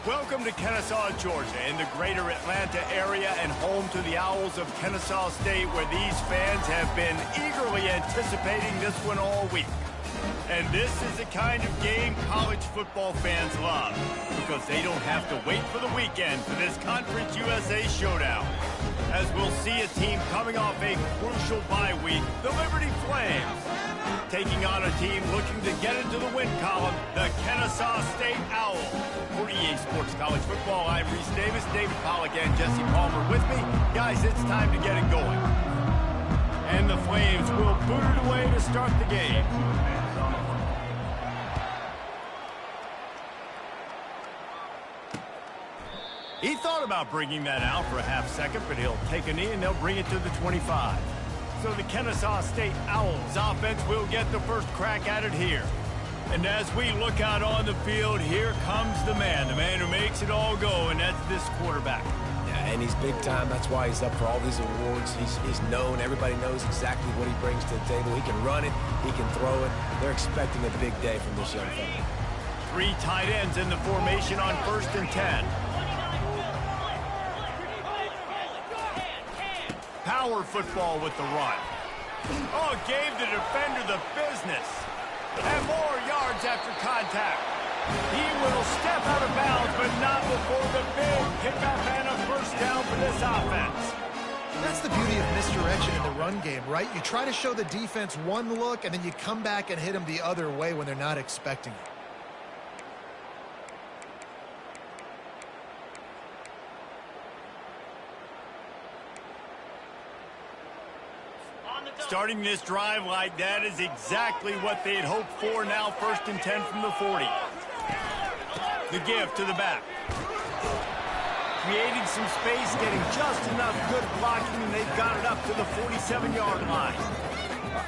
Welcome to Kennesaw, Georgia, in the greater Atlanta area and home to the Owls of Kennesaw State, where these fans have been eagerly anticipating this one all week. And this is the kind of game college football fans love, because they don't have to wait for the weekend for this Conference USA showdown. As we'll see a team coming off a crucial bye week, the Liberty Flames, taking on a team looking to get into the win column, the Kennesaw State Owls. For EA Sports College Football, I'm Reese Davis, David Pollack, and Jesse Palmer with me. Guys, it's time to get it going. And the Flames will boot it away to start the game. He thought about bringing that out for a half second, but he'll take a knee and they'll bring it to the 25. So the Kennesaw State Owls offense will get the first crack at it here. And as we look out on the field, here comes the man who makes it all go, and that's this quarterback. Yeah, and he's big time. That's why he's up for all these awards. He's known. Everybody knows exactly what he brings to the table. He can run it. He can throw it. They're expecting a big day from this young fella. 3 tight ends in the formation on 1st and 10. Power football with the run. Oh, gave the defender the business. And more yards after contact. He will step out of bounds, but not before the big pickup and a first down for this offense. That's the beauty of misdirection in the run game, right? You try to show the defense one look, and then you come back and hit them the other way when they're not expecting it. Starting this drive like that is exactly what they'd hoped for. Now 1st and 10 from the 40. The give to the back. Creating some space, getting just enough good blocking, and they've got it up to the 47-yard line.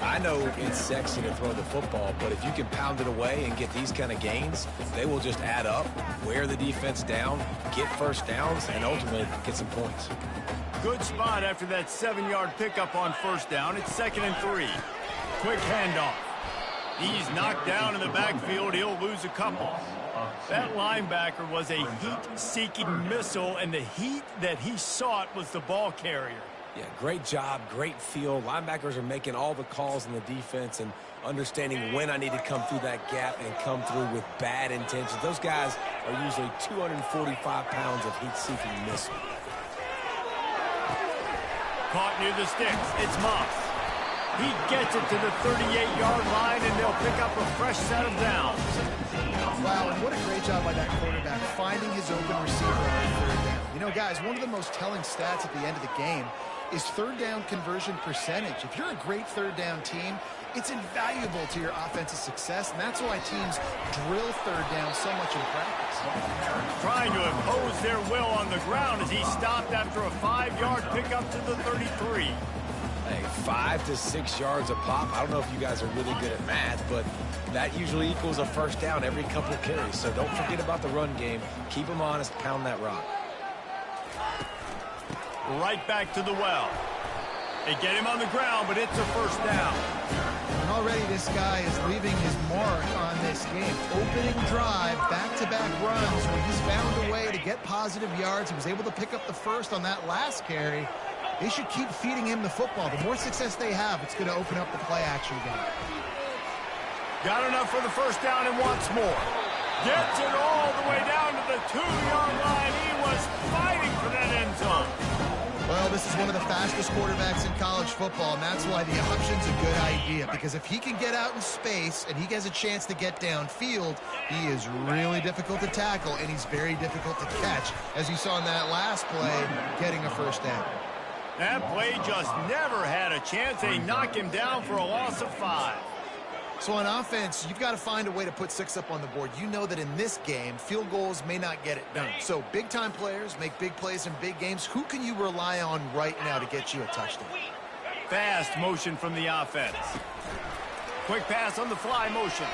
I know it's sexy to throw the football, but if you can pound it away and get these kind of gains, they will just add up, wear the defense down, get first downs, and ultimately get some points. Good spot after that 7-yard pickup on 1st down. It's 2nd and 3. Quick handoff. He's knocked down in the backfield. He'll lose a couple. That linebacker was a heat-seeking missile, and the heat that he sought was the ball carrier. Yeah, great job, great feel. Linebackers are making all the calls in the defense and understanding when I need to come through that gap and come through with bad intentions. Those guys are usually 245 pounds of heat-seeking missile. Caught near the sticks. It's Moss. He gets it to the 38-yard line, and they'll pick up a fresh set of downs. Wow, and what a great job by that quarterback, finding his open receiver on 3rd down. You know, guys, one of the most telling stats at the end of the game is 3rd down conversion percentage. If you're a great 3rd down team, it's invaluable to your offensive success, and that's why teams drill 3rd down so much in practice. Trying to impose their will on the ground as he stopped after a 5-yard pickup to the 33. Hey, 5 to 6 yards a pop. I don't know if you guys are really good at math, but that usually equals a first down every couple of carries. So don't forget about the run game. Keep them honest, pound that rock. Right back to the well. They get him on the ground, but it's a first down. And already this guy is leaving his mark on this game. Opening drive, back-to-back runs where he's found a way to get positive yards. He was able to pick up the first on that last carry. They should keep feeding him the football. The more success they have, it's going to open up the play-action game. Got enough for the first down and wants more. Gets it all the way down to the 2-yard line. He was fighting for that end zone. Well, this is one of the fastest quarterbacks in college football, and that's why the option's a good idea, because if he can get out in space and he has a chance to get downfield, he is really difficult to tackle, and he's very difficult to catch, as you saw in that last play, getting a first down. That play just never had a chance. They knock him down for a loss of 5. So on offense, you've got to find a way to put 6 up on the board. You know that in this game, field goals may not get it done. So big-time players make big plays in big games. Who can you rely on right now to get you a touchdown? Fast motion from the offense. Quick pass on the fly motion.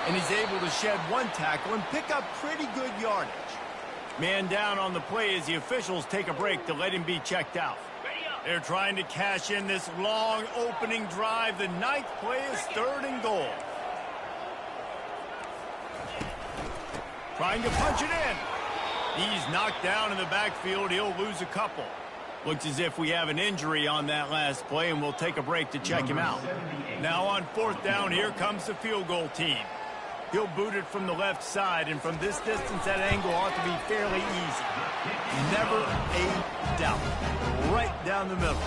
And he's able to shed 1 tackle and pick up pretty good yardage. Man down on the play as the officials take a break to let him be checked out. They're trying to cash in this long opening drive. The 9th play is 3rd and goal. Trying to punch it in. He's knocked down in the backfield. He'll lose a couple. Looks as if we have an injury on that last play, and we'll take a break to check him out. Now on 4th down, here comes the field goal team. He'll boot it from the left side, and from this distance, that angle ought to be fairly easy. Never a doubt. Right down the middle.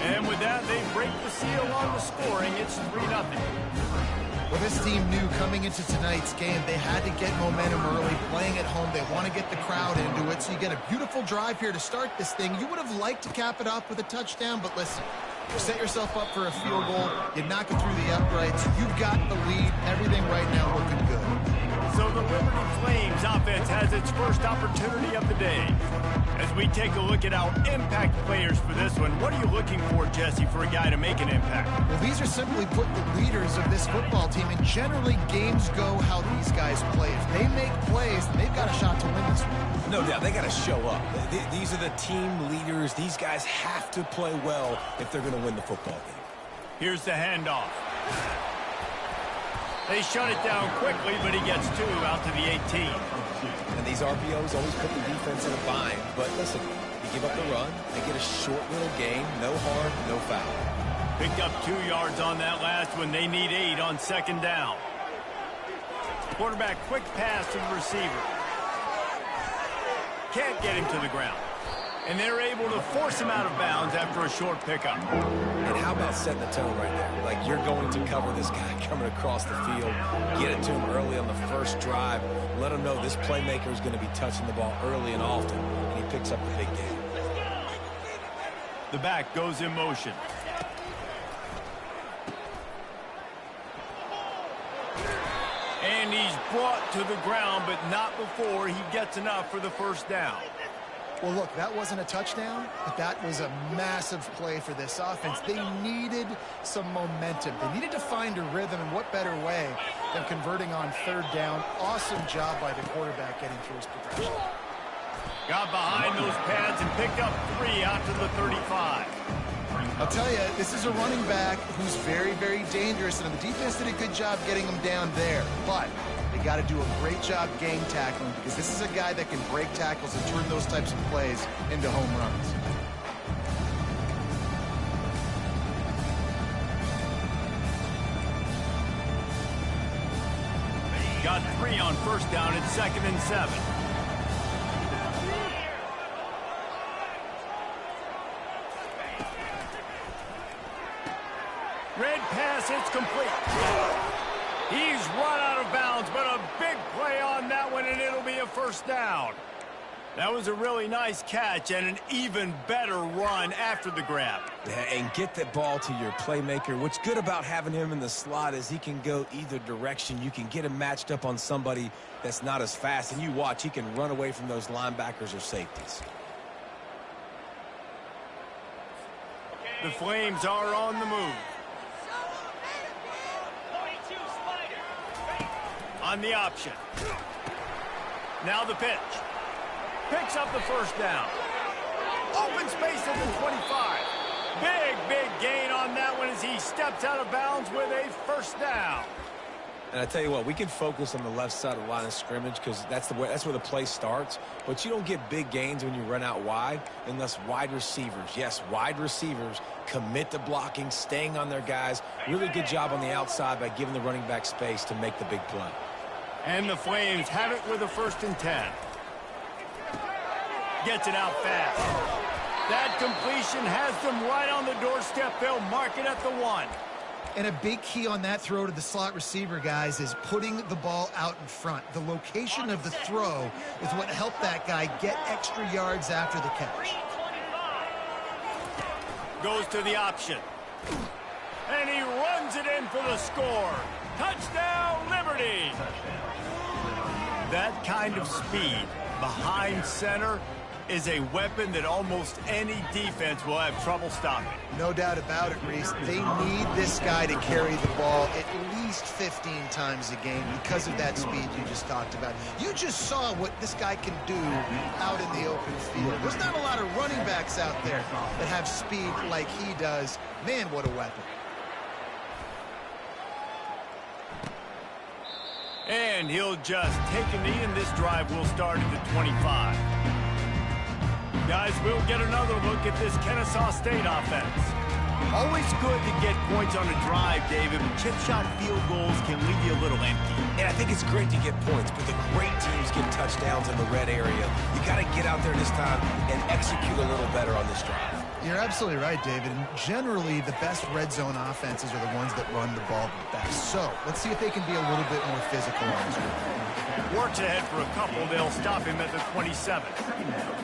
And with that, they break the seal on the scoring. It's 3-0. Well, this team knew coming into tonight's game they had to get momentum early, playing at home. They want to get the crowd into it, so you get a beautiful drive here to start this thing. You would have liked to cap it off with a touchdown, but listen, you set yourself up for a field goal. You knock it through the uprights. You've got the lead. Everything right now looking good. So the Liberty Flames offense has its first opportunity of the day. As we take a look at our impact players for this one, what are you looking for, Jesse, for a guy to make an impact? Well, these are simply put the leaders of this football team, and generally games go how these guys play. If they make plays, then they've got a shot to win this one. No doubt, they got to show up. These are the team leaders. These guys have to play well if they're going to win the football game. Here's the handoff. They shut it down quickly, but he gets 2 out to the 18. And these RPOs always put the defense in a bind. But listen, you give up the run, they get a short little gain, no harm, no foul. Picked up 2 yards on that last one. They need 8 on 2nd down. Quarterback quick pass to the receiver. Can't get him to the ground. And they're able to force him out of bounds after a short pickup. And how about setting the tone right there? Like, you're going to cover this guy coming across the field. Get it to him early on the first drive. Let him know this playmaker is going to be touching the ball early and often. And he picks up the big game. The back goes in motion. And he's brought to the ground, but not before he gets enough for the first down. Well, look, that wasn't a touchdown, but that was a massive play for this offense. They needed some momentum. They needed to find a rhythm, and what better way than converting on 3rd down. Awesome job by the quarterback getting through his progression. Got behind those pads and picked up 3 out to the 35. I'll tell you, this is a running back who's very, very dangerous, and the defense did a good job getting him down there. But they got to do a great job game tackling, because this is a guy that can break tackles and turn those types of plays into home runs. Got 3 on 1st down at 2nd and 7. Red pass, it's complete. He's run out of bounds, but a big play on that one, and it'll be a 1st down. That was a really nice catch and an even better run after the grab. Yeah, and get the ball to your playmaker. What's good about having him in the slot is he can go either direction. You can get him matched up on somebody that's not as fast, and you watch, he can run away from those linebackers or safeties. The Flames are on the move. On the option. Now the pitch. Picks up the 1st down. Open space at the 25. Big gain on that one as he steps out of bounds with a 1st down. And I tell you what, we can focus on the left side of the line of scrimmage because that's where the play starts. But you don't get big gains when you run out wide unless wide receivers, yes, wide receivers, commit to blocking, staying on their guys. Really good job on the outside by giving the running back space to make the big play. And the Flames have it with a 1st and 10. Gets it out fast. That completion has them right on the doorstep. They'll mark it at the 1. And a big key on that throw to the slot receiver, guys, is putting the ball out in front. The location of the throw is what helped that guy get extra yards after the catch. Goes to the option. And he runs it in for the score. Touchdown, Liberty! That kind of speed behind center is a weapon that almost any defense will have trouble stopping. No doubt about it, Reese. They need this guy to carry the ball at least 15 times a game because of that speed you just talked about. You just saw what this guy can do out in the open field. There's not a lot of running backs out there that have speed like he does. Man, what a weapon. And And he'll just take a knee, and this drive will start at the 25. Guys, we'll get another look at this Kennesaw State offense. Always good to get points on a drive, David, but chip shot field goals can leave you a little empty. And I think it's great to get points, but the great teams get touchdowns in the red area. You got to get out there this time and execute a little better on this drive. You're absolutely right, David. And generally, the best red zone offenses are the ones that run the ball the best. So let's see if they can be a little bit more physical on this one. Works ahead for a couple. They'll stop him at the 27.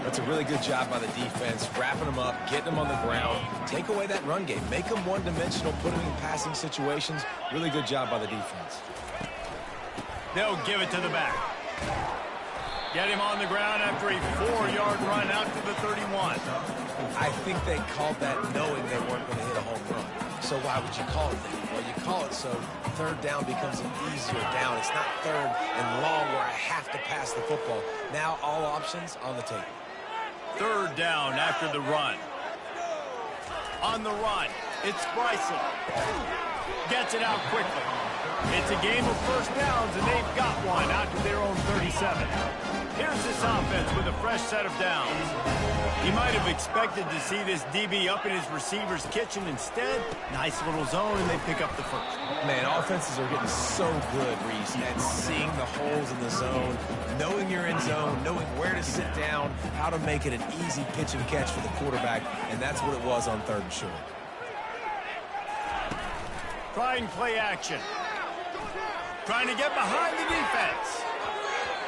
That's a really good job by the defense, wrapping them up, getting them on the ground. Take away that run game. Make them one-dimensional, put them in passing situations. Really good job by the defense. They'll give it to the back. Get him on the ground after a 4-yard run out to the 31. I think they called that knowing they weren't going to hit a home run. So why would you call it that? Well, you call it so third down becomes an easier down. It's not third and long where I have to pass the football. Now all options on the table. Third down after the run. On the run, it's Bryson. Gets it out quickly. It's a game of first downs, and they've got one out to their own 37. Here's this offense with a fresh set of downs. He might have expected to see this DB up in his receiver's kitchen. Instead, nice little zone, and they pick up the first. Man, offenses are getting so good, Reese, at seeing the holes in the zone, knowing you're in zone, knowing where to sit down, how to make it an easy pitch and catch for the quarterback, and that's what it was on third and short. Trying play action. Trying to get behind the defense.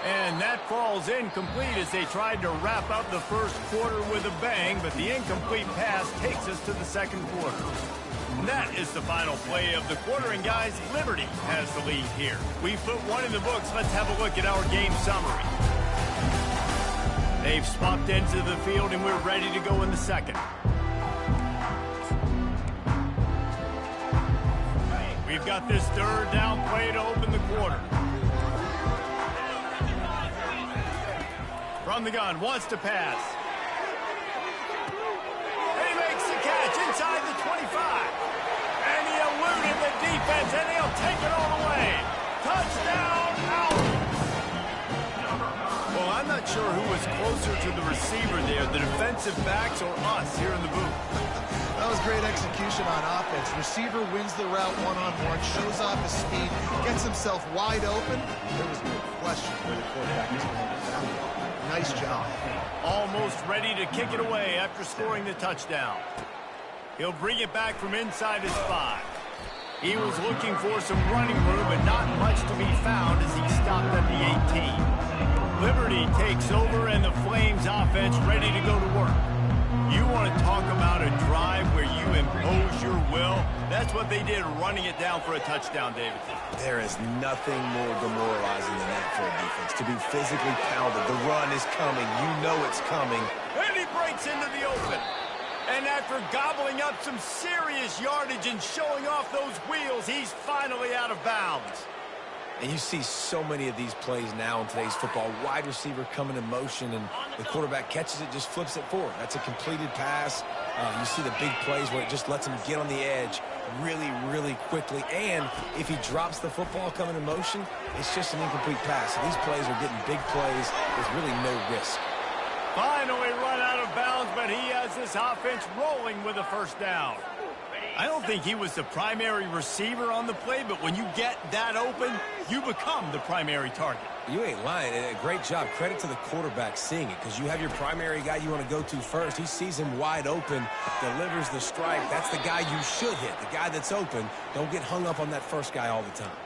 And that falls incomplete as they tried to wrap up the first quarter with a bang, but the incomplete pass takes us to the second quarter. And that is the final play of the quarter, and guys, Liberty has the lead here. We've put one in the books. Let's have a look at our game summary. They've swapped into the field, and we're ready to go in the second. We've got this third down play to open the quarter. From the gun, wants to pass. And he makes the catch inside the 25. And he eluded the defense, and he'll take it all the way. Touchdown, Owls. Well, I'm not sure who was closer to the receiver there, the defensive backs or us here in the booth. That was great execution on offense. Receiver wins the route one-on-one, shows off his speed, gets himself wide open. There was no question where the quarterback was going with that one. Nice job. Almost ready to kick it away after scoring the touchdown. He'll bring it back from inside his 5. He was looking for some running room, but not much to be found as he stopped at the 18. Liberty takes over, and the Flames offense ready to go to work. You want to talk about a drive where you impose your will? That's what they did, running it down for a touchdown, David. There is nothing more demoralizing than that for a defense. To be physically pounded. The run is coming. You know it's coming. And he breaks into the open. And after gobbling up some serious yardage and showing off those wheels, he's finally out of bounds. And you see so many of these plays now in today's football. Wide receiver coming in motion, and the quarterback catches it, just flips it forward. That's a completed pass. You see the big plays where it just lets him get on the edge really, really quickly. And if he drops the football coming in motion, it's just an incomplete pass. So these plays are getting big plays with really no risk. Finally run out of bounds, but he has this offense rolling with a first down. I don't think he was the primary receiver on the play, but when you get that open, you become the primary target. You ain't lying. A great job. Credit to the quarterback seeing it, because you have your primary guy you want to go to first. He sees him wide open, delivers the strike. That's the guy you should hit, the guy that's open. Don't get hung up on that first guy all the time.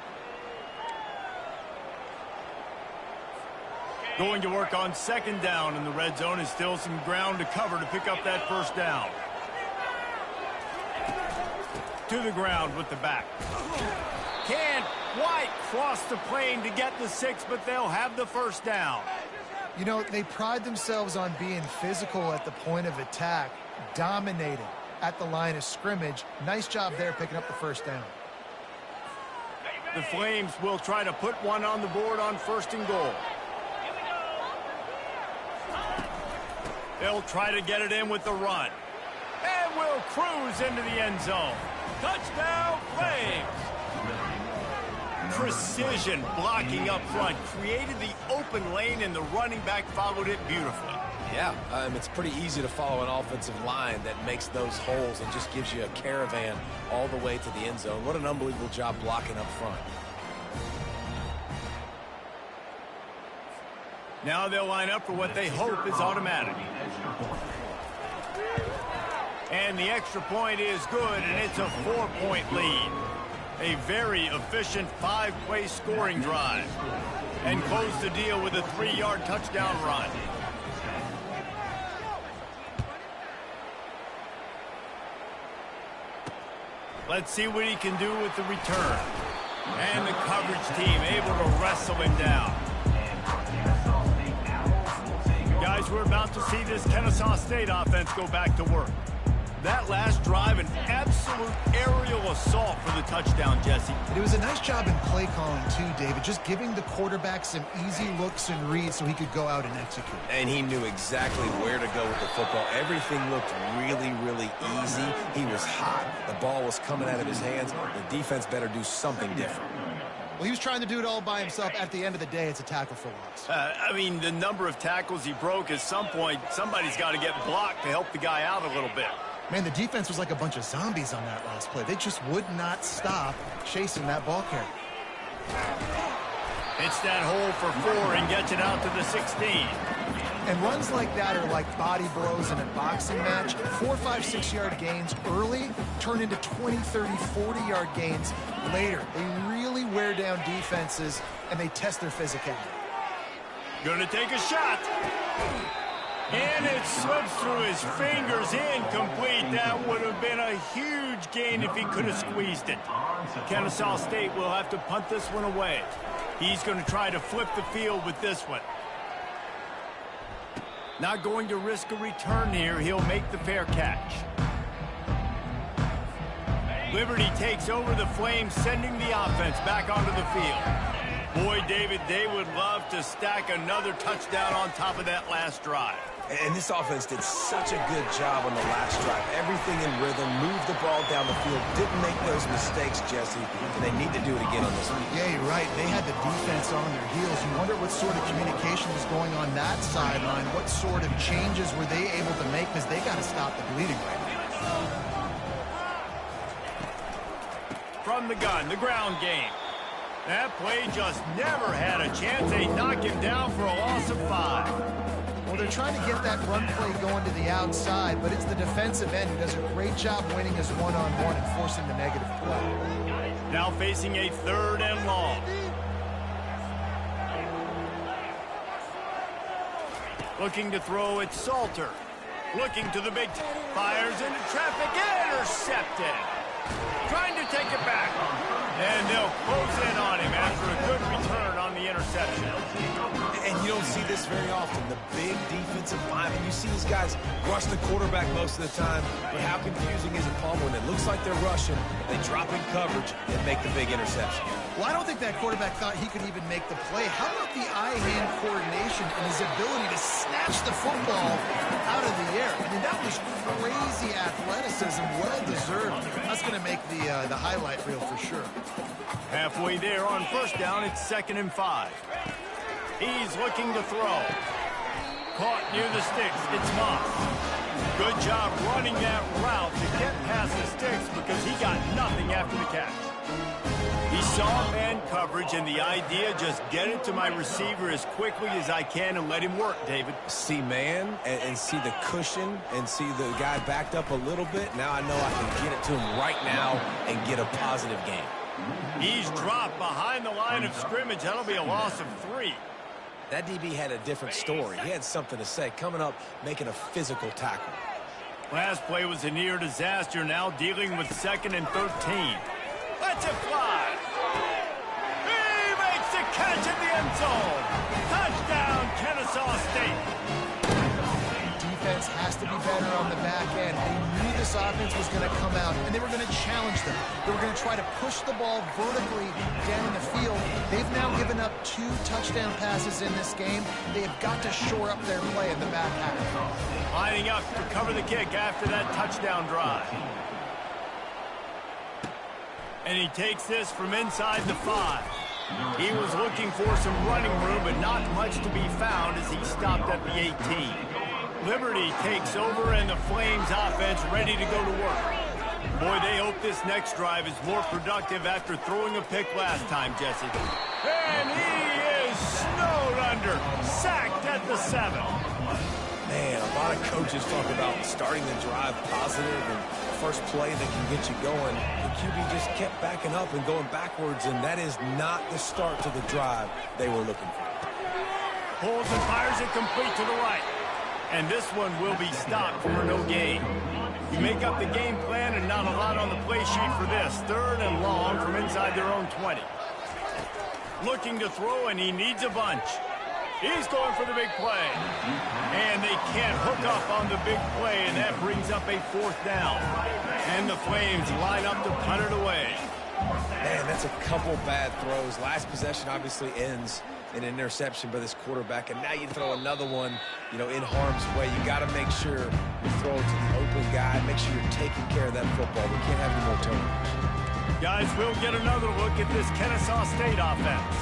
Going to work on second down in the red zone is still some ground to cover to pick up that first down. To the ground with the back. Can't quite cross the plane to get the 6, but they'll have the first down. You know, they pride themselves on being physical at the point of attack, dominating at the line of scrimmage. Nice job there picking up the first down. The Flames will try to put one on the board on first and goal. They'll try to get it in with the run. And will cruise into the end zone. Touchdown, Flames! precision blocking up front, created the open lane, and the running back followed it beautifully. Yeah, it's pretty easy to follow an offensive line that makes those holes and just gives you a caravan all the way to the end zone. What an unbelievable job blocking up front. Now they'll line up for what they hope is automatic. And the extra point is good, and it's a 4-point lead. A very efficient 5-play scoring drive. And close the deal with a 3-yard touchdown run. Let's see what he can do with the return. And the coverage team able to wrestle him down. Guys, we're about to see this Kennesaw State offense go back to work. That last drive, an absolute aerial assault for the touchdown, Jesse. It was a nice job in play calling, too, David, just giving the quarterback some easy looks and reads so he could go out and execute. And he knew exactly where to go with the football. Everything looked really, really easy. He was hot. The ball was coming out of his hands. The defense better do something different. Well, he was trying to do it all by himself. At the end of the day, it's a tackle for loss. I mean, the number of tackles he broke, at some point, somebody's got to get blocked to help the guy out a little bit. Man, the defense was like a bunch of zombies on that last play. They just would not stop chasing that ball carrier. Hits that hole for 4 and gets it out to the 16. And runs like that are like body blows in a boxing match. 4, 5, 6-yard gains early turn into 20, 30, 40-yard gains later. They really wear down defenses, and they test their physicality. Gonna take a shot. And it slips through his fingers, incomplete. That would have been a huge gain if he could have squeezed it. Kennesaw State will have to punt this one away. He's going to try to flip the field with this one. Not going to risk a return here. He'll make the fair catch. Liberty takes over the Flames, sending the offense back onto the field. Boy, David, they would love to stack another touchdown on top of that last drive. And this offense did such a good job on the last drive. Everything in rhythm, moved the ball down the field, didn't make those mistakes, Jesse, and they need to do it again on this one. Yeah, you're right. They had the defense on their heels. You wonder what sort of communication was going on that sideline. What sort of changes were they able to make, because they got to stop the bleeding right now. From the gun, the ground game. That play just never had a chance. They knock him down for a loss of 5. Well, they're trying to get that run play going to the outside, but it's the defensive end who does a great job winning his one-on-one and forcing the negative play. Now facing a 3rd and long. Looking to throw it, Salter. Looking to the big, fires into traffic, intercepted. Trying to take it back. And they'll close in on him after a good return on the interception. And you don't see this very often, the big defensive linemen. You see these guys rush the quarterback most of the time, but how confusing is it, Palmer, when it looks like they're rushing, they drop in coverage and make the big interception? Well, I don't think that quarterback thought he could even make the play. How about the eye-hand coordination and his ability to snatch the football out of the air? I mean, that was crazy athleticism, well-deserved. That's going to make the highlight reel for sure. Halfway there on 1st down, it's 2nd and 5. He's looking to throw. Caught near the sticks. It's Moss. Good job running that route to get past the sticks because he got nothing after the catch. He saw man coverage, and the idea, just get it to my receiver as quickly as I can and let him work, David. See man and see the cushion and see the guy backed up a little bit. Now I know I can get it to him right now and get a positive gain. He's dropped behind the line of scrimmage. That'll be a loss of 3. That DB had a different story. He had something to say, coming up, making a physical tackle. Last play was a near disaster, now dealing with 2nd and 13. Let's it fly. He makes the catch in the end zone. Touchdown, Kennesaw State. Defense has to be better on the back end. They knew this offense was going to come out, and they were going to challenge them. They were going to try to push the ball vertically down the field. They've now given up 2 touchdown passes in this game. They have got to shore up their play in the back half. Lining up to cover the kick after that touchdown drive. And he takes this from inside the 5. He was looking for some running room, but not much to be found as he stopped at the 18. Liberty takes over, and the Flames offense ready to go to work. Boy, they hope this next drive is more productive after throwing a pick last time, Jesse. And he is snowed under, sacked at the 7. Man, a lot of coaches talk about starting the drive positive and first play that can get you going. The QB just kept backing up and going backwards, and that is not the start to the drive they were looking for. Pulls and fires it complete to the right. And this one will be stopped for no gain. You make up the game plan and not a lot on the play sheet for this. 3rd and long from inside their own 20. Looking to throw, and he needs a bunch. He's going for the big play. And they can't hook up on the big play, and that brings up a 4th down. And the Flames line up to punt it away. Man, that's a couple bad throws. Last possession obviously ends in an interception by this quarterback, and now you throw another one, in harm's way. You got to make sure you throw it to the open guy. Make sure you're taking care of that football. We can't have any more turnovers. Guys, we'll get another look at this Kennesaw State offense.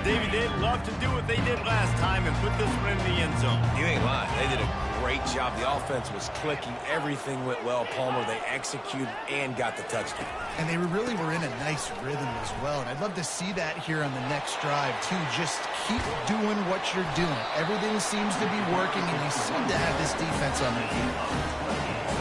David, they'd love to do what they did last time and put this one in the end zone. You ain't lying. They did a great job. The offense was clicking. Everything went well. Palmer, they executed and got the touchdown. And they really were in a nice rhythm as well. And I'd love to see that here on the next drive, too. Just keep doing what you're doing. Everything seems to be working, and you seem to have this defense on their feet.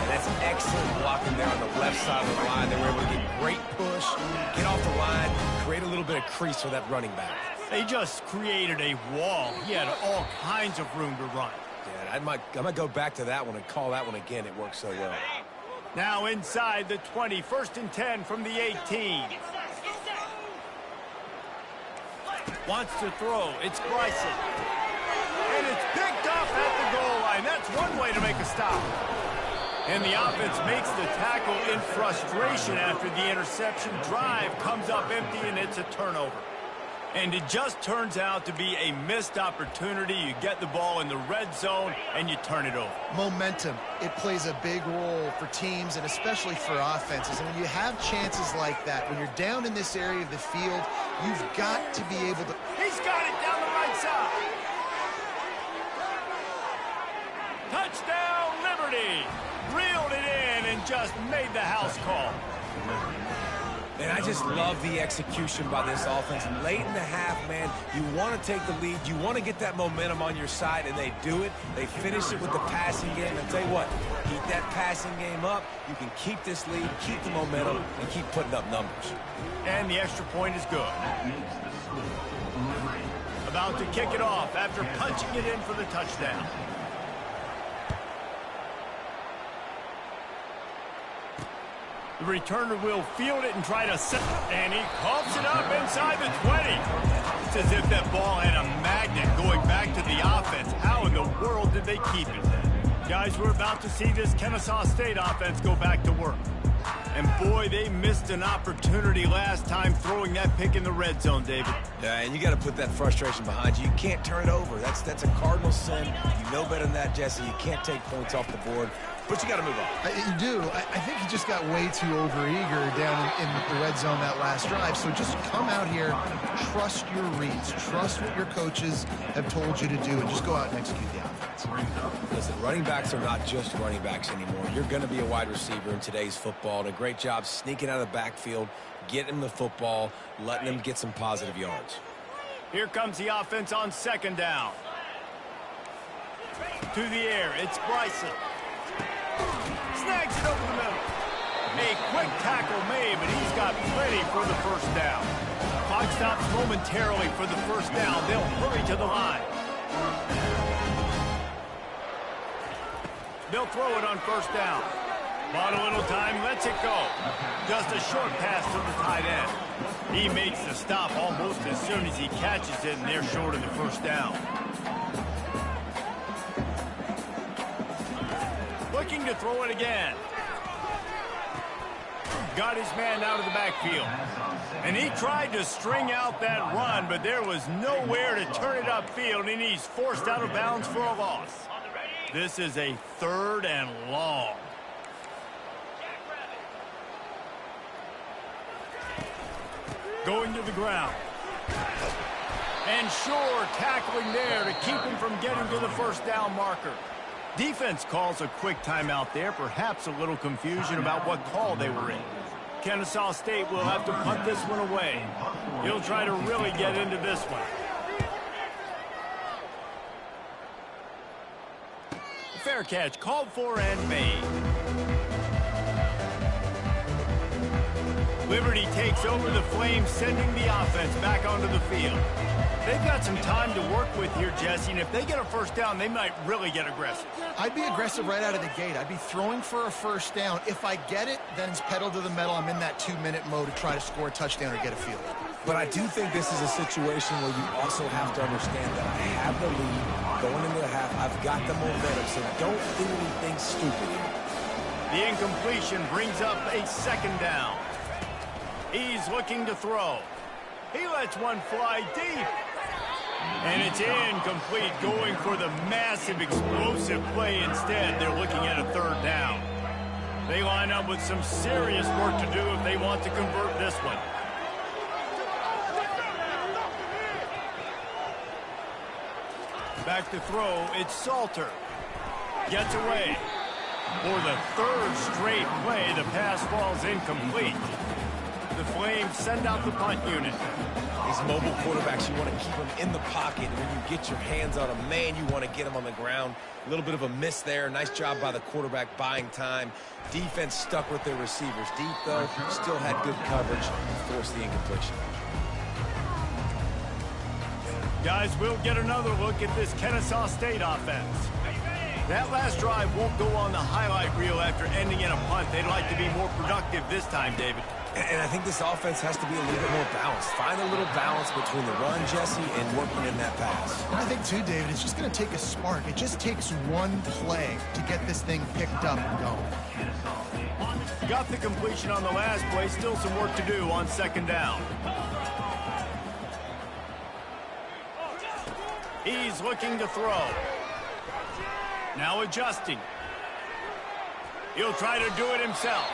That's excellent blocking there on the left side of the line. They were able to get great push, get off the line, create a little bit of crease for that running back. They just created a wall. He had all kinds of room to run. Yeah, I might go back to that one and call that one again. It worked so well. Now inside the 20, 1st and 10 from the 18. Wants to throw. It's Bryson. And it's picked off at the goal line. That's one way to make a stop. And the offense makes the tackle in frustration after the interception. Drive comes up empty, and it's a turnover. And it just turns out to be a missed opportunity. You get the ball in the red zone, and you turn it over. Momentum, it plays a big role for teams and especially for offenses. And when you have chances like that, when you're down in this area of the field, you've got to be able to... He's got it down the right side. Touchdown, Liberty. Reeled it in and just made the house call. And I just love the execution by this offense. Late in the half, man, you want to take the lead. You want to get that momentum on your side, and they do it. They finish it with the passing game. And tell you what, keep that passing game up. You can keep this lead, keep the momentum, and keep putting up numbers. And the extra point is good. About to kick it off after punching it in for the touchdown. The returner will field it and try to set, and he coughs it up inside the 20. It's as if that ball had a magnet going back to the offense. How in the world did they keep it? Guys, we're about to see this Kennesaw State offense go back to work. And boy, they missed an opportunity last time throwing that pick in the red zone, David. Yeah, and you got to put that frustration behind you. You can't turn it over. That's a cardinal sin. You know better than that, Jesse. You can't take points off the board. But you got to move on. You do. I think he just got way too overeager down in the red zone that last drive. So just come out here, trust your reads, trust what your coaches have told you to do, and just go out and execute the offense. Listen, running backs are not just running backs anymore. You're going to be a wide receiver in today's football. And a great job sneaking out of the backfield, getting the football, letting them get some positive yards. Here comes the offense on 2nd down. To the air, it's Bryson. Snags it over the middle. A quick tackle made, but he's got plenty for the 1st down. Clock stops momentarily for the 1st down. They'll hurry to the line. They'll throw it on 1st down. Bought a little time, lets it go. Just a short pass to the tight end. He makes the stop almost as soon as he catches it, and they're short of the 1st down. Looking to throw it again. Got his man out of the backfield. And he tried to string out that run, but there was nowhere to turn it upfield, and he's forced out of bounds for a loss. This is a 3rd and long. Going to the ground. And sure, tackling there to keep him from getting to the first down marker. Defense calls a quick timeout there, perhaps a little confusion about what call they were in. Kennesaw State will have to punt this one away. He'll try to really get into this one. Fair catch called for and made. Liberty takes over the Flames, sending the offense back onto the field. They've got some time to work with here, Jesse, and if they get a first down, they might really get aggressive. I'd be aggressive right out of the gate. I'd be throwing for a first down. If I get it, then it's pedal to the metal. I'm in that 2-minute mode to try to score a touchdown or get a field. But I do think this is a situation where you also have to understand that I have the lead going into the half. I've got the momentum, so don't do anything stupid here. The incompletion brings up a second down. He's looking to throw. He lets one fly deep. And it's incomplete, going for the massive, explosive play instead. They're looking at a third down. They line up with some serious work to do if they want to convert this one. Back to throw, it's Salter. Gets away. For the third straight play, the pass falls incomplete. The Flames send out the punt unit. These mobile quarterbacks, you want to keep them in the pocket. When you get your hands on them, man, you want to get them on the ground. A little bit of a miss there. Nice job by the quarterback buying time. Defense stuck with their receivers deep, though. Still had good coverage. Forced the incompletion. Guys, we'll get another look at this Kennesaw State offense. That last drive won't go on the highlight reel after ending in a punt. They'd like to be more productive this time, David. And I think this offense has to be a little bit more balanced. Find a little balance between the run, Jesse, and working in that pass. I think, too, David, it's just going to take a spark. It just takes one play to get this thing picked up and going. Got the completion on the last play. Still some work to do on second down. He's looking to throw. Now adjusting. He'll try to do it himself.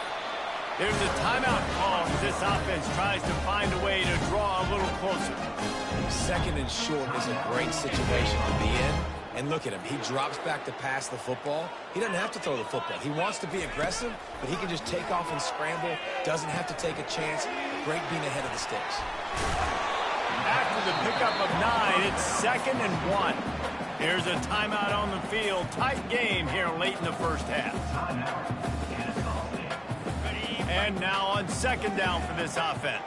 There's a timeout call as this offense tries to find a way to draw a little closer. Second and short is a great situation to be in. And look at him. He drops back to pass the football. He doesn't have to throw the football. He wants to be aggressive, but he can just take off and scramble. Doesn't have to take a chance. Great being ahead of the sticks. After the pickup of 9, it's 2nd and 1. Here's a timeout on the field. Tight game here late in the first half. And now on second down for this offense.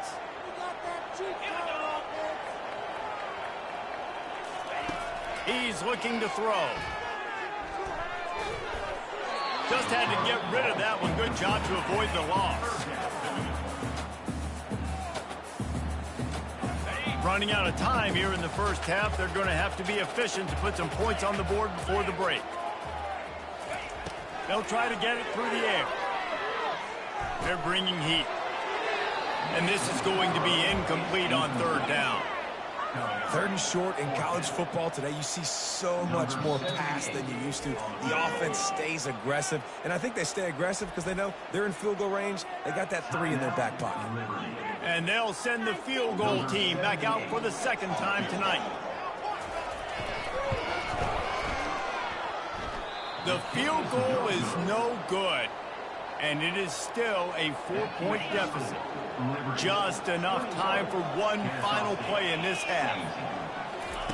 He's looking to throw. Just had to get rid of that one. Good job to avoid the loss. Running out of time here in the first half. They're going to have to be efficient to put some points on the board before the break. They'll try to get it through the air. They're bringing heat. And this is going to be incomplete on third down. Third and short in college football today, you see so much more pass than you used to. The offense stays aggressive, and I think they stay aggressive because they know they're in field goal range. They got that 3 in their back pocket. And they'll send the field goal team back out for the second time tonight. The field goal is no good, and it is still a 4-point deficit. Just enough time for one final play in this half.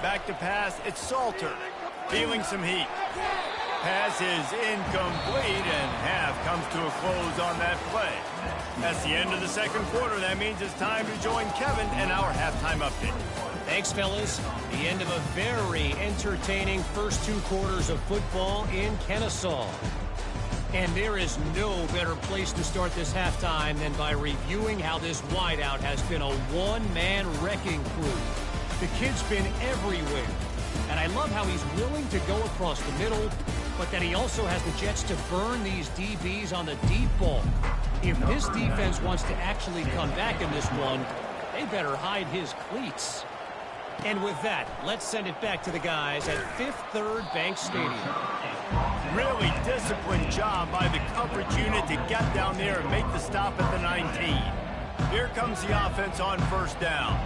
Back to pass, it's Salter, feeling some heat. Pass is incomplete, and half comes to a close on that play. That's the end of the second quarter. That means it's time to join Kevin and our halftime update. Thanks, fellas. The end of a very entertaining first 2 quarters of football in Kennesaw. And there is no better place to start this halftime than by reviewing how this wideout has been a one-man wrecking crew. The kid's been everywhere. And I love how he's willing to go across the middle, but that he also has the jets to burn these DBs on the deep ball. If this defense wants to actually come back in this one, they better hide his cleats. And with that, let's send it back to the guys at Fifth Third Bank Stadium. Really disciplined job by the coverage unit to get down there and make the stop at the 19. Here comes the offense on first down.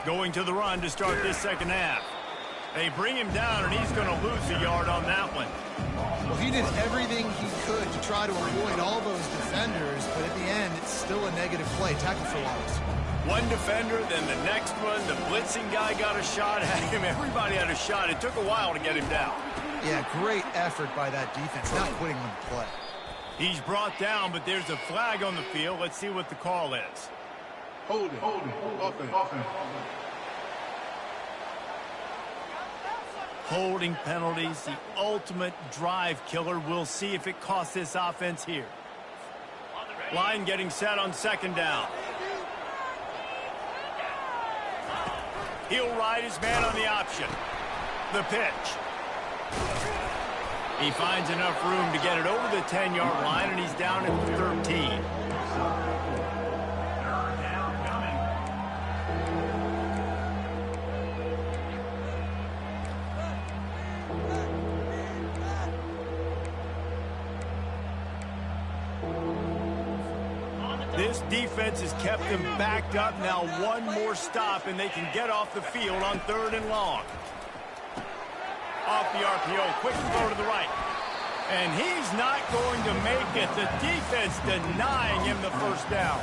Going to the run to start this second half. They bring him down, and he's going to lose a yard on that one. Well, he did everything he could to try to avoid all those defenders, but at the end, it's still a negative play. Tackle for loss. One defender, then the next one. The blitzing guy got a shot at him. Everybody had a shot. It took a while to get him down. Yeah, great effort by that defense, not quitting him the play. He's brought down, but there's a flag on the field. Let's see what the call is. Holding. Offense. Holding penalties, the ultimate drive killer. We'll see if it costs this offense here. Line getting set on second down. He'll ride his man on the option. The pitch. He finds enough room to get it over the 10-yard line, and he's down at the 13. This defense has kept them backed up. Now one more stop, and they can get off the field on 3rd and long. Off the RPO, quick throw to the right. And he's not going to make it. The defense denying him the first down.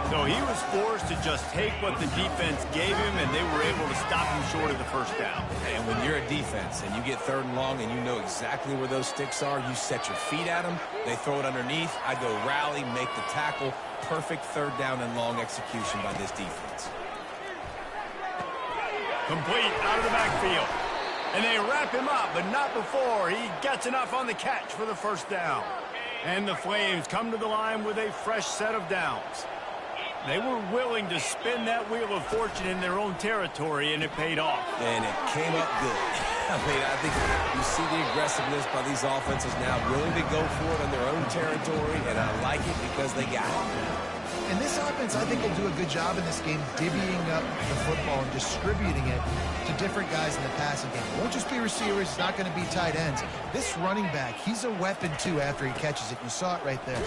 So he was forced to just take what the defense gave him, and they were able to stop him short of the first down. And when you're a defense and you get 3rd and long and you know exactly where those sticks are, you set your feet at them, they throw it underneath, I go rally, make the tackle. Perfect 3rd down and long execution by this defense. Complete out of the backfield. And they wrap him up, but not before he gets enough on the catch for the first down. And the Flames come to the line with a fresh set of downs. They were willing to spin that wheel of fortune in their own territory, and it paid off. And it came up good. I mean, I think you see the aggressiveness by these offenses now, willing to go for it in their own territory, and I like it because they got it. And this offense, I think, will do a good job in this game divvying up the football and distributing it to different guys in the passing game. It won't just be receivers. It's not going to be tight ends. This running back, he's a weapon, too, after he catches it. You saw it right there.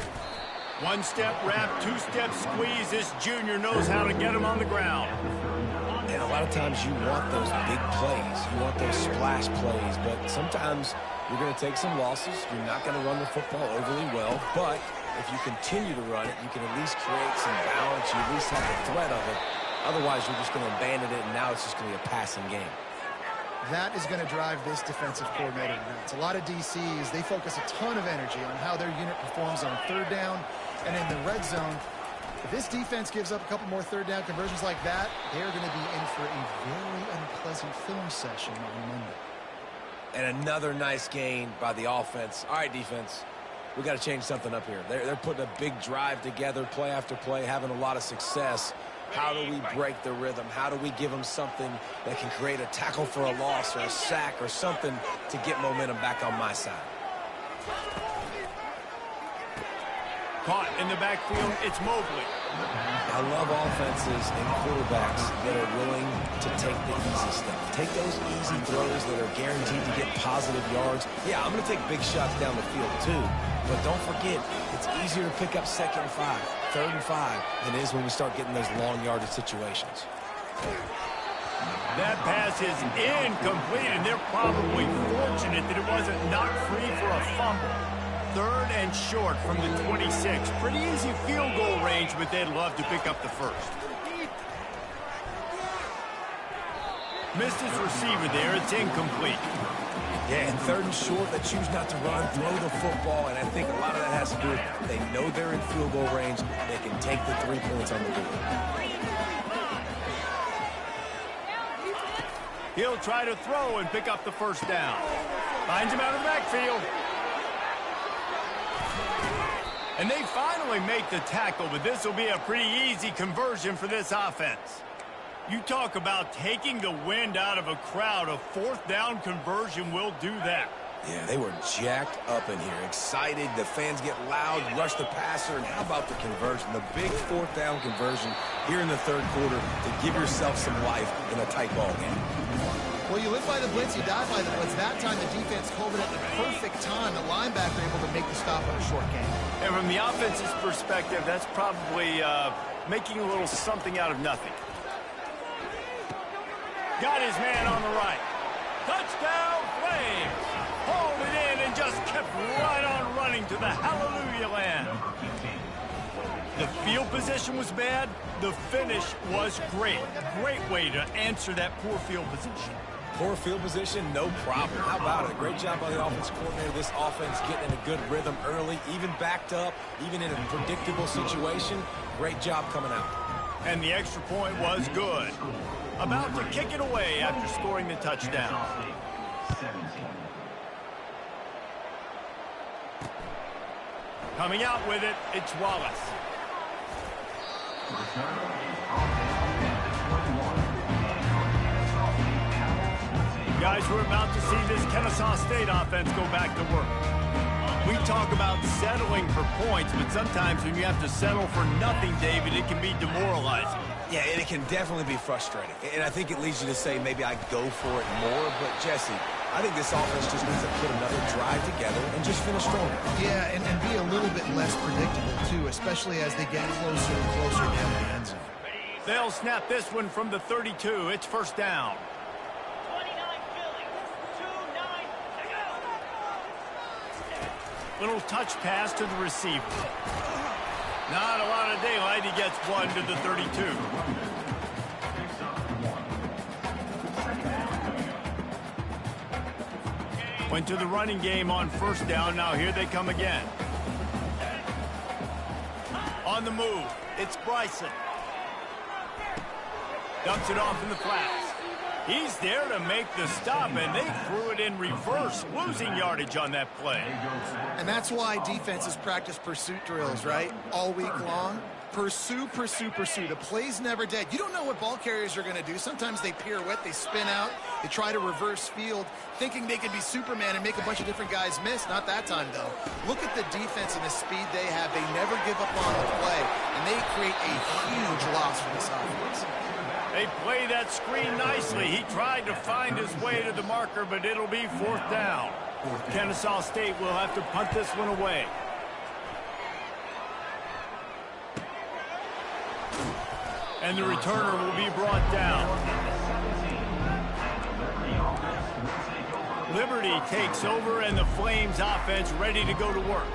One-step wrap, two-step squeeze. This junior knows how to get him on the ground. And a lot of times you want those big plays. You want those splash plays. But sometimes you're going to take some losses. You're not going to run the football overly well. But if you continue to run it, you can at least create some balance. You at least have the threat of it. Otherwise, you're just going to abandon it, and now it's just going to be a passing game. That is going to drive this defensive coordinator nuts. A lot of DCs, they focus a ton of energy on how their unit performs on 3rd down and in the red zone. If this defense gives up a couple more 3rd down conversions like that, they're going to be in for a very unpleasant film session on Monday. And another nice gain by the offense. All right, defense, we got to change something up here. They're putting a big drive together, play after play, having a lot of success. How do we break the rhythm? How do we give them something that can create a tackle for a loss or a sack or something to get momentum back on my side? Caught in the backfield, it's Mobley. I love offenses and quarterbacks that are willing to take the easy stuff. Take those easy throws that are guaranteed to get positive yards. Yeah, I'm going to take big shots down the field too. But don't forget, it's easier to pick up 2nd and 5, 3rd and 5 than it is when we start getting those long yardage situations. That pass is incomplete, and they're probably fortunate that it wasn't knocked free for a fumble. 3rd and short from the 26. Pretty easy field goal range, but they'd love to pick up the first. Missed his receiver there. It's incomplete. Yeah, and 3rd and short, they choose not to run, throw the football, and I think a lot of that has to do with they know they're in field goal range. They can take the 3 points on the board. He'll try to throw and pick up the first down. Finds him out of the backfield. And they finally make the tackle, but this will be a pretty easy conversion for this offense. You talk about taking the wind out of a crowd. A 4th down conversion will do that. Yeah, they were jacked up in here, excited. The fans get loud, rush the passer, and how about the conversion? The big 4th down conversion here in the 3rd quarter to give yourself some life in a tight ball game. Well, you live by the blitz, you die by the blitz. That time the defense called it at the perfect time. The linebacker able to make the stop on a short game. And from the offense's perspective, that's probably making a little something out of nothing. Got his man on the right. Touchdown, Flames. Hauled it in and just kept right on running to the hallelujah land. The field position was bad. The finish was great. Great way to answer that poor field position. Poor field position, no problem. How about it? Great job by the offensive coordinator. This offense getting in a good rhythm early, even backed up, even in a predictable situation. Great job coming out. And the extra point was good. About to kick it away after scoring the touchdown. Coming out with it, it's Wallace. Guys, we're about to see this Kennesaw State offense go back to work. We talk about settling for points, but sometimes when you have to settle for nothing, David, it can be demoralizing. Yeah, and it can definitely be frustrating. And I think it leads you to say maybe I go for it more. But, Jesse, I think this offense just needs to put another drive together and just finish stronger. Yeah, and be a little bit less predictable, too, especially as they get closer and closer down the end zone. They'll snap this one from the 32. It's first down. Little touch pass to the receiver. Not a lot of daylight. He gets one to the 32. Went to the running game on first down. Now here they come again. On the move, it's Bryson. Dumps it off in the flats. He's there to make the stop, and they threw it in reverse, losing yardage on that play. And that's why defenses practice pursuit drills, right? All week long. Pursue, pursue, pursue. The play's never dead. You don't know what ball carriers are going to do. Sometimes they pirouette, they spin out, they try to reverse field, thinking they could be Superman and make a bunch of different guys miss. Not that time, though. Look at the defense and the speed they have. They never give up on the play, and they create a huge loss for this offense. They play that screen nicely. He tried to find his way to the marker, but it'll be fourth down. Kennesaw State will have to punt this one away. And the returner will be brought down. Liberty takes over, and the Flames offense ready to go to work.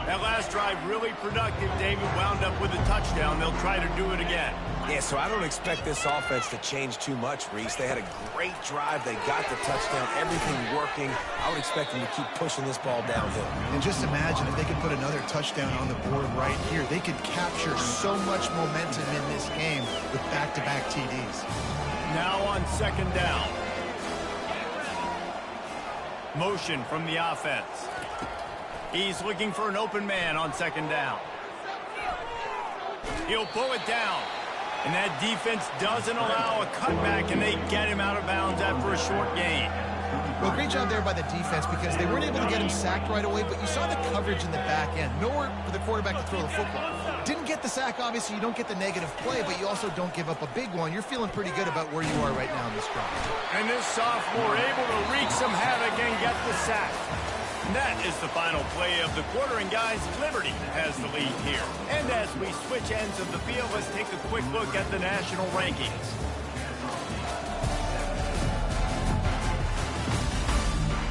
That last drive really productive. David wound up with a touchdown. They'll try to do it again. Yeah, so I don't expect this offense to change too much, Reese. They had a great drive. They got the touchdown, everything working. I would expect them to keep pushing this ball downhill. And just imagine if they could put another touchdown on the board right here. They could capture so much momentum in this game with back-to-back TDs. Now on second down. Motion from the offense. He's looking for an open man on second down. He'll pull it down. And that defense doesn't allow a cutback, and they get him out of bounds after a short gain. Well, great job there by the defense because they weren't able to get him sacked right away, but you saw the coverage in the back end. Nowhere for the quarterback to throw the football. Didn't get the sack, obviously. You don't get the negative play, but you also don't give up a big one. You're feeling pretty good about where you are right now in this drive. And this sophomore able to wreak some havoc and get the sack. And that is the final play of the quarter, and guys, Liberty has the lead here. And as we switch ends of the field, let's take a quick look at the national rankings.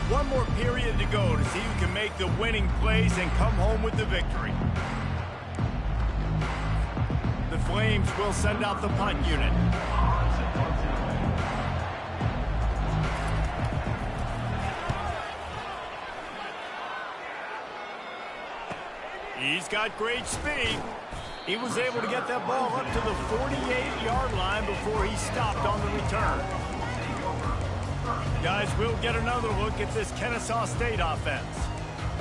One more period to go to see who can make the winning plays and come home with the victory. The Flames will send out the punt unit. He's got great speed. He was able to get that ball up to the 48-yard line before he stopped on the return. Guys, we'll get another look at this Kennesaw State offense.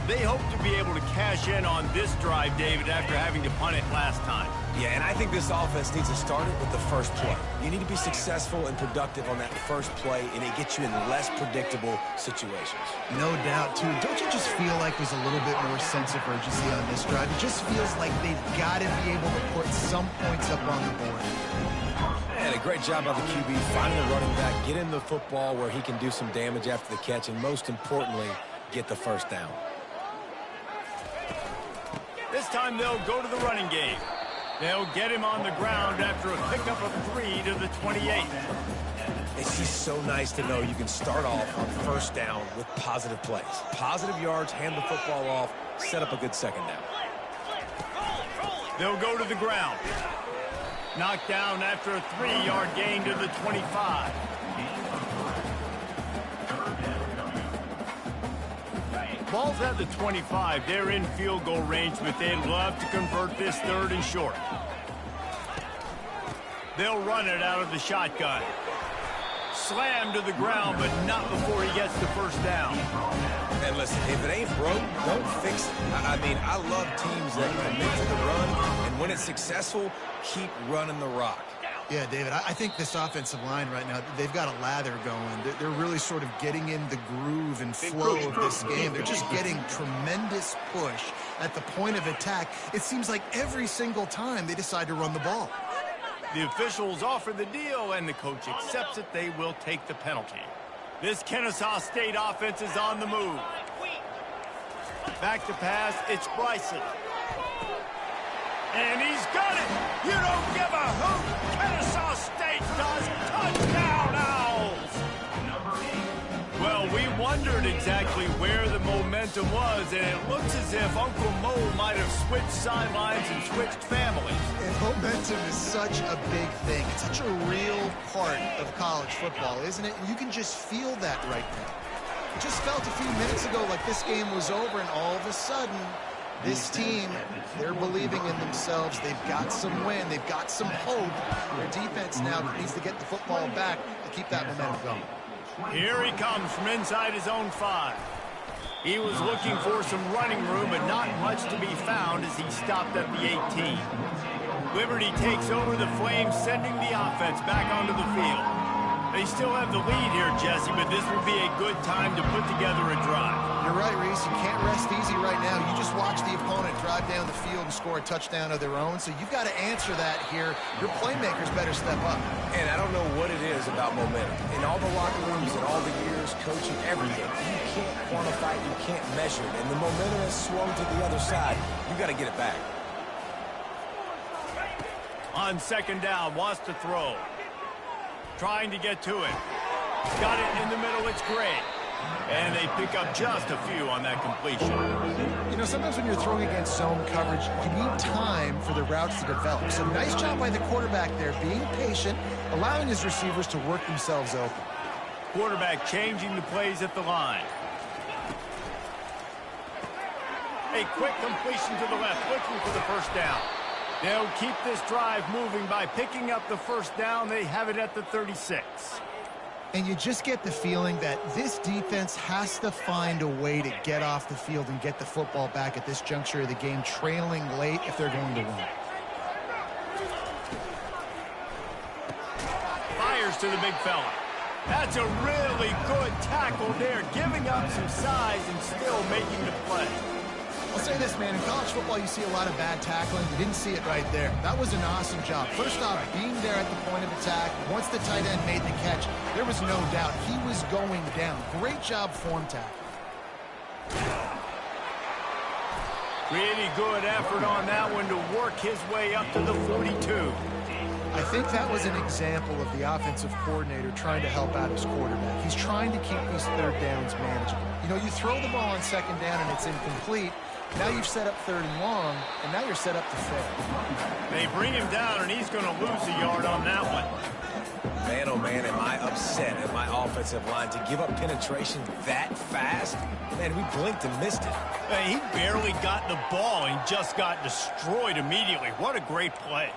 They hope to be able to cash in on this drive, David, after having to punt it last time. Yeah, and I think this offense needs to start it with the first play. You need to be successful and productive on that first play, and it gets you in less predictable situations. No doubt, too. Don't you just feel like there's a little bit more sense of urgency on this drive? It just feels like they've got to be able to put some points up on the board. And a great job by the QB finding the running back, get him the football where he can do some damage after the catch, and most importantly, get the first down. This time they'll go to the running game. They'll get him on the ground after a pickup of 3 to the 28. It's just so nice to know you can start off on first down with positive plays. Positive yards, hand the football off, set up a good second down. They'll go to the ground. Knocked down after a 3-yard gain to the 25. Ball's at the 25. They're in field goal range, but they'd love to convert this 3rd and short. They'll run it out of the shotgun. Slammed to the ground, but not before he gets the first down. And listen, if it ain't broke, don't fix it. I mean, I love teams that commit to the run, and when it's successful, keep running the rock. Yeah, David, I think this offensive line right now, they've got a lather going. They're really sort of getting in the groove and flow of this game. They're just getting tremendous push at the point of attack. It seems like every single time they decide to run the ball. The officials offer the deal, and the coach accepts it. They will take the penalty. This Kennesaw State offense is on the move. Back to pass, it's Bryson. And he's got it! You don't give a hoot! Kennesaw State does! Touchdown, Owls! Well, we wondered exactly where the momentum was, and it looks as if Uncle Mo might have switched sidelines and switched families. And momentum is such a big thing. It's such a real part of college football, isn't it? And you can just feel that right now. It just felt a few minutes ago like this game was over, and all of a sudden, this team, they're believing in themselves. They've got some win. They've got some hope. Their defense now needs to get the football back to keep that momentum going. Here he comes from inside his own 5. He was looking for some running room, but not much to be found as he stopped at the 18. Liberty takes over the Flames, sending the offense back onto the field. They still have the lead here, Jesse, but this will be a good time to put together a drive. You're right, Reese. You can't rest easy right now. You just watch the opponent drive down the field and score a touchdown of their own, so you've got to answer that here. Your playmakers better step up. And I don't know what it is about momentum. In all the locker rooms and all the years, coaching, everything, you can't quantify it, you can't measure it. And the momentum has swung to the other side. You got to get it back. On second down, wants to throw. Trying to get to it. Got it in the middle, it's great. And they pick up just a few on that completion. You know, sometimes when you're throwing against zone coverage, you need time for the routes to develop. So nice job by the quarterback there, being patient, allowing his receivers to work themselves open. Quarterback changing the plays at the line. A quick completion to the left, looking for the first down. They'll keep this drive moving by picking up the first down. They have it at the 36. And you just get the feeling that this defense has to find a way to get off the field and get the football back at this juncture of the game, trailing late if they're going to win. Fires to the big fella. That's a really good tackle there, giving up some size and still making the play. I'll say this, man, in college football you see a lot of bad tackling. You didn't see it right there. That was an awesome job. First off, being there at the point of attack. Once the tight end made the catch, there was no doubt he was going down. Great job form tackle. Really good effort on that one to work his way up to the 42. I think that was an example of the offensive coordinator trying to help out his quarterback. He's trying to keep these third downs manageable. You know, you throw the ball on second down and it's incomplete. Now you've set up third and long, and now you're set up to fail. They bring him down, and he's going to lose a yard on that one. Man, oh man, am I upset at my offensive line to give up penetration that fast? Man, we blinked and missed it. He barely got the ball and just got destroyed immediately. What a great play.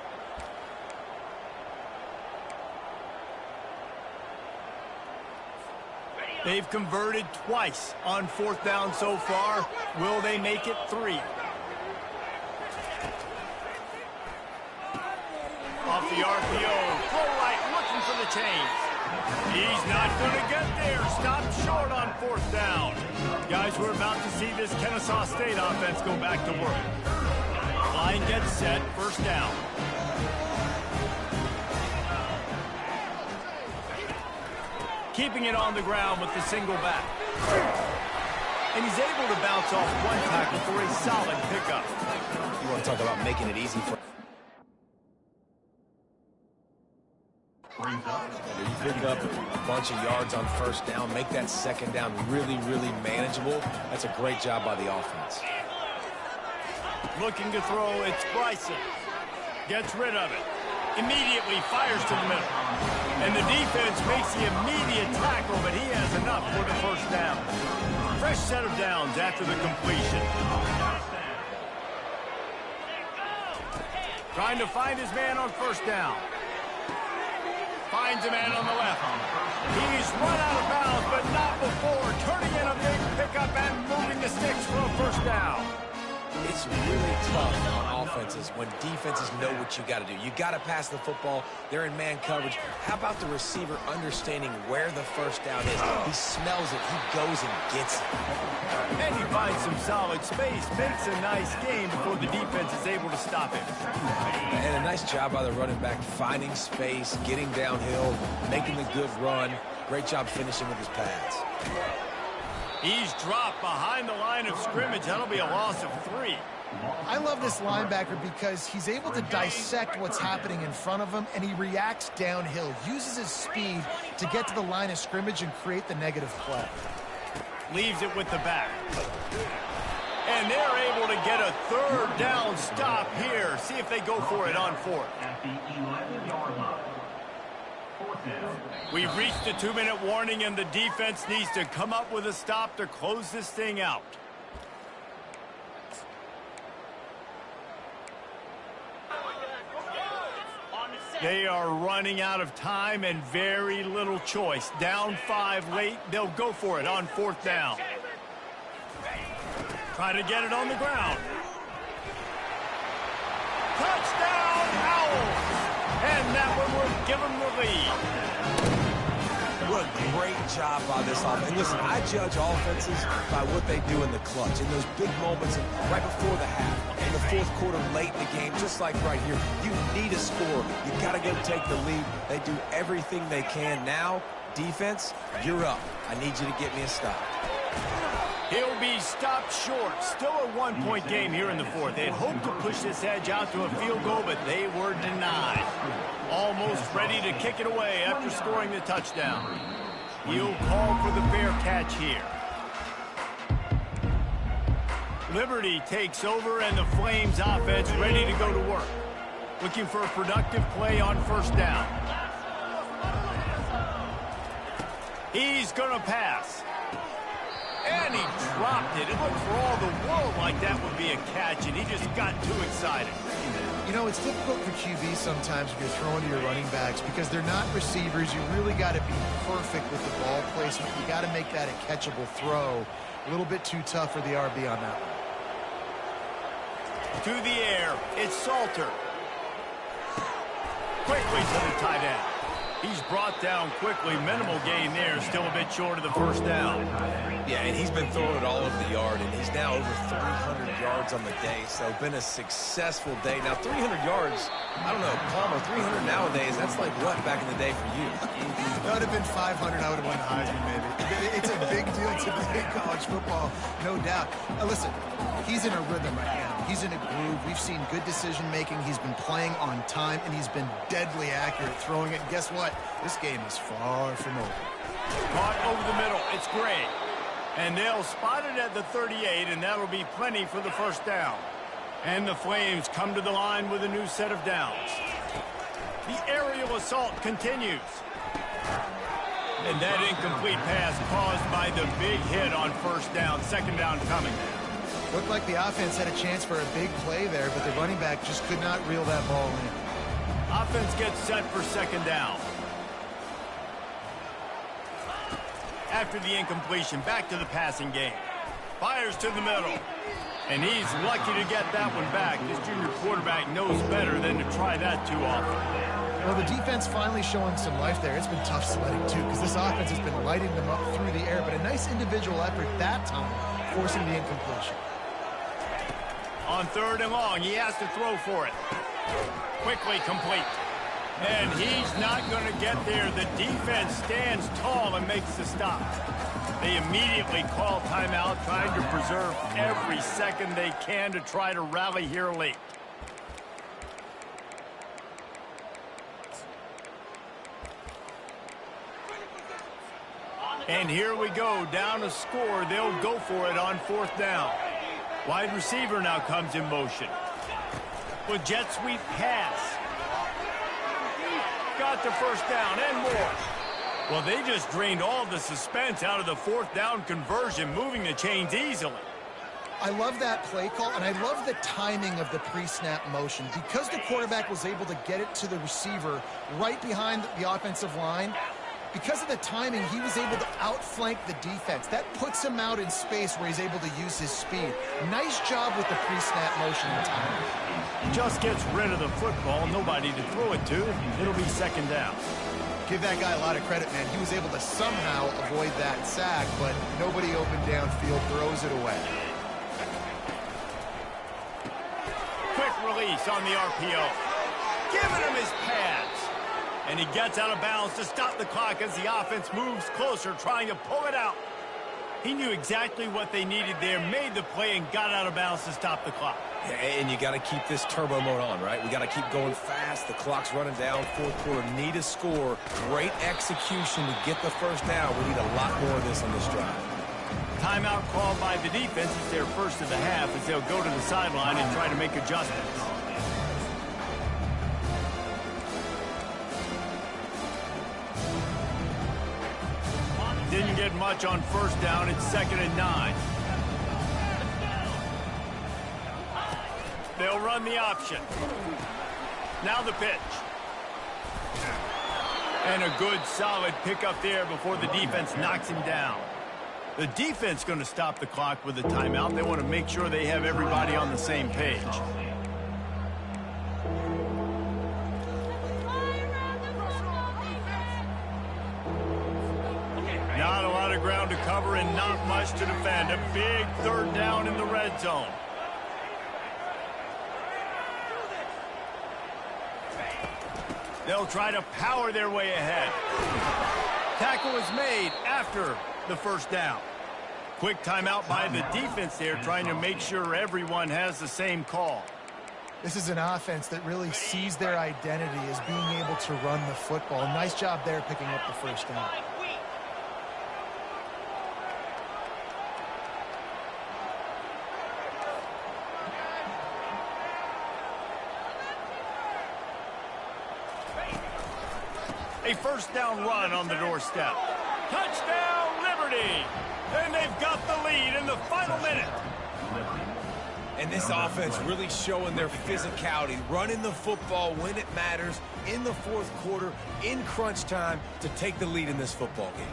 They've converted twice on fourth down so far. Will they make it 3? Off the RPO, throw right, looking for the chains. He's not going to get there. Stopped short on fourth down. Guys, we're about to see this Kennesaw State offense go back to work. Line gets set, first down. Keeping it on the ground with the single back. And he's able to bounce off one tackle for a solid pickup. You want to talk about making it easy for... Brings up. You pick up a bunch of yards on first down, make that second down really, really manageable. That's a great job by the offense. Looking to throw, it's Bryson. Gets rid of it. Immediately fires to the middle. And the defense makes the immediate tackle, but he has enough for the first down. Fresh set of downs after the completion. Trying to find his man on first down. Finds a man on the left. He's run out of bounds, but not before turning in a big pickup and moving the sticks for a first down. It's really tough on offenses when defenses know what you got to do. You got to pass the football. They're in man coverage. How about the receiver understanding where the first down is? He smells it. He goes and gets it. And he finds some solid space. Makes a nice game before the defense is able to stop him. And a nice job by the running back finding space, getting downhill, making the good run. Great job finishing with his pads. He's dropped behind the line of scrimmage. That'll be a loss of 3. I love this linebacker because he's able to dissect what's happening in front of him, and he reacts downhill, uses his speed to get to the line of scrimmage and create the negative play. Leaves it with the back. And they're able to get a third down stop here. See if they go for it on fourth. We've reached the 2-minute warning, and the defense needs to come up with a stop to close this thing out. They are running out of time and very little choice. Down 5 late, they'll go for it on fourth down. Try to get it on the ground. Touchdown, Owls! And that one will give them the lead. What a great job by this offense. And listen, I judge offenses by what they do in the clutch, in those big moments right before the half, in the fourth quarter, late in the game, just like right here. You need a score. You got to go take the lead. They do everything they can. Now, defense, you're up. I need you to get me a stop. He'll be stopped short. Still a 1-point game here in the fourth. They'd hoped to push this edge out to a field goal, but they were denied. Almost ready to kick it away after scoring the touchdown. He'll call for the fair catch here. Liberty takes over, and the Flames offense ready to go to work. Looking for a productive play on first down. He's going to pass. And he dropped it. It looked for all the world like that would be a catch, and he just got too excited. You know, it's difficult for QB sometimes if you're throwing to your running backs because they're not receivers. You really got to be perfect with the ball placement. You got to make that a catchable throw. A little bit too tough for the RB on that one. To the air, it's Salter. Quickly to the tight end. He's brought down quickly. Minimal gain there. Still a bit short of the first down. Yeah, and he's been throwing it all over the yard, and he's now over 300 yards on the day. So been a successful day. Now, 300 yards, I don't know, Palmer, 300 nowadays, that's like what back in the day for you? That would have been 500. I would have won the Heisman, maybe. It's a big deal today in college football, no doubt. Listen, he's in a rhythm right now. He's in a groove. We've seen good decision-making. He's been playing on time, and he's been deadly accurate throwing it. And guess what? This game is far from over. Caught over the middle. It's Gray. And they'll spot it at the 38, and that'll be plenty for the first down. And the Flames come to the line with a new set of downs. The aerial assault continues. And that incomplete pass caused by the big hit on first down. Second down coming. Looked like the offense had a chance for a big play there, but the running back just could not reel that ball in. Offense gets set for second down. After the incompletion, back to the passing game. Fires to the middle. And he's lucky to get that one back. This junior quarterback knows better than to try that too often. Well, the defense finally showing some life there. It's been tough sledding, too, because this offense has been lighting them up through the air. But a nice individual effort that time, forcing the incompletion. On third and long, he has to throw for it. Quickly complete. And he's not going to get there. The defense stands tall and makes the stop. They immediately call timeout, trying to preserve every second they can to try to rally here late. And here we go, down a score. They'll go for it on 4th down. Wide receiver now comes in motion. With jet sweep pass. Got the 1st down and more. Well, they just drained all the suspense out of the 4th down conversion, moving the chains easily. I love that play call, and I love the timing of the pre-snap motion. Because the quarterback was able to get it to the receiver right behind the offensive line, because of the timing, he was able to outflank the defense. That puts him out in space where he's able to use his speed. Nice job with the pre-snap motion and timing. Just gets rid of the football, nobody to throw it to. It'll be 2nd down. Give that guy a lot of credit, man. He was able to somehow avoid that sack, but nobody open downfield, throws it away. Quick release on the RPO. Giving him his pads. And he gets out of bounds to stop the clock as the offense moves closer, trying to pull it out. He knew exactly what they needed there, made the play, and got out of bounds to stop the clock. Yeah, and you got to keep this turbo mode on, right? We got to keep going fast. The clock's running down. 4th quarter, need a score. Great execution to get the 1st down. We need a lot more of this on this drive. Timeout called by the defense. It's their first of the half as they'll go to the sideline and try to make adjustments. Didn't get much on 1st down. It's 2nd and 9. They'll run the option. Now the pitch. And a good, solid pickup there before the defense knocks him down. The defense going to stop the clock with a timeout. They want to make sure they have everybody on the same page. Not a lot of ground to cover and not much to defend. A big 3rd down in the red zone. They'll try to power their way ahead. Tackle is made after the 1st down. Quick timeout by the defense there, trying to make sure everyone has the same call. This is an offense that really sees their identity as being able to run the football. Nice job there picking up the 1st down. A 1st down run on the doorstep. Touchdown, Liberty! And they've got the lead in the final minute. And this offense really showing their physicality, running the football when it matters, in the 4th quarter, in crunch time, to take the lead in this football game.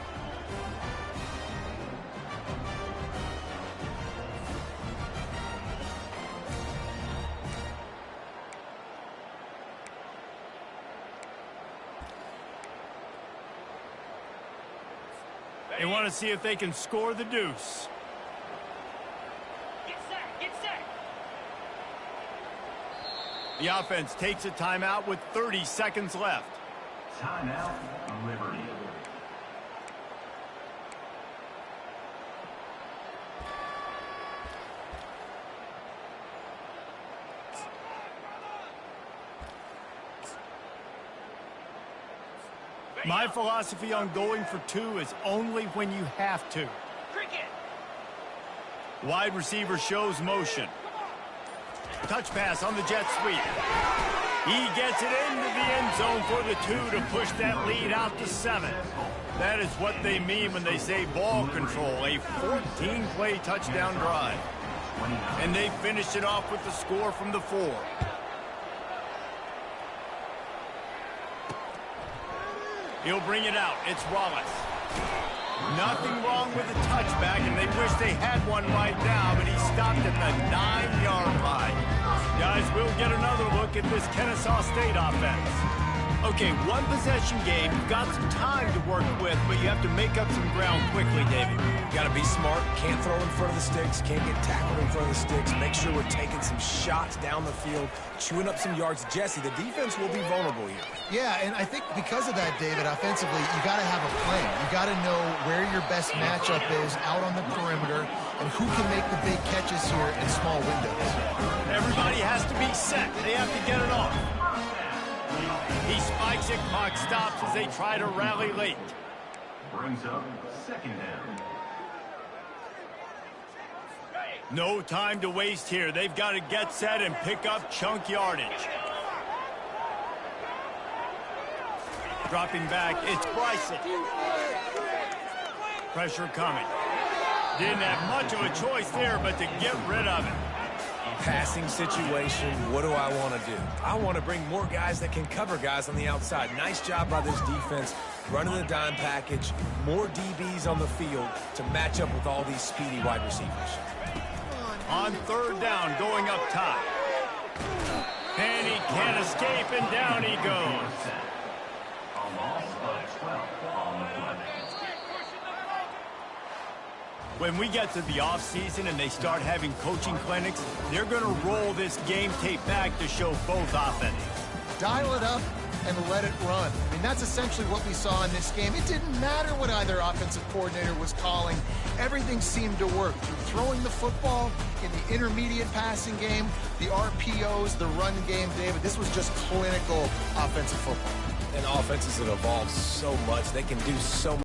They want to see if they can score the deuce. Get set, get set. The offense takes a timeout with 30 seconds left. Timeout, Liberty. My philosophy on going for 2 is only when you have to. Cricket. Wide receiver shows motion. Touch pass on the jet sweep. He gets it into the end zone for the 2 to push that lead out to 7. That is what they mean when they say ball control, a 14-play touchdown drive. And they finished it off with the score from the 4. He'll bring it out. It's Wallace. Nothing wrong with the touchback, and they wish they had one right now, but he stopped at the 9-yard line. Guys, we'll get another look at this Kennesaw State offense. Okay, one possession game. You've got some time to work with, but you have to make up some ground quickly, David. Got to be smart. Can't throw in front of the sticks. Can't get tackled in front of the sticks. Make sure we're taking some shots down the field, chewing up some yards. Jesse, the defense will be vulnerable here. Yeah, and I think because of that, David, offensively, you got to have a plan. You got to know where your best matchup is out on the perimeter and who can make the big catches here in small windows. Everybody has to be set. They have to get it off. He spikes it, clock stops as they try to rally late. brings up second down. No time to waste here. They've got to get set and pick up chunk yardage. Dropping back, it's Bryson. Pressure coming. Didn't have much of a choice there, but to get rid of it. Passing situation, what do I want to do? I want to bring more guys that can cover guys on the outside. Nice job by this defense, running the dime package, more DBs on the field to match up with all these speedy wide receivers. On third down, going up top. And he can't escape, and down he goes. A loss of 12 on the play. When we get to the offseason and they start having coaching clinics, they're going to roll this game tape back to show both offenses. Dial it up and let it run. I mean, that's essentially what we saw in this game. It didn't matter what either offensive coordinator was calling. Everything seemed to work. Throwing the football in the intermediate passing game, the RPOs, the run game, David, this was just clinical offensive football. And offenses have evolved so much. They can do so much.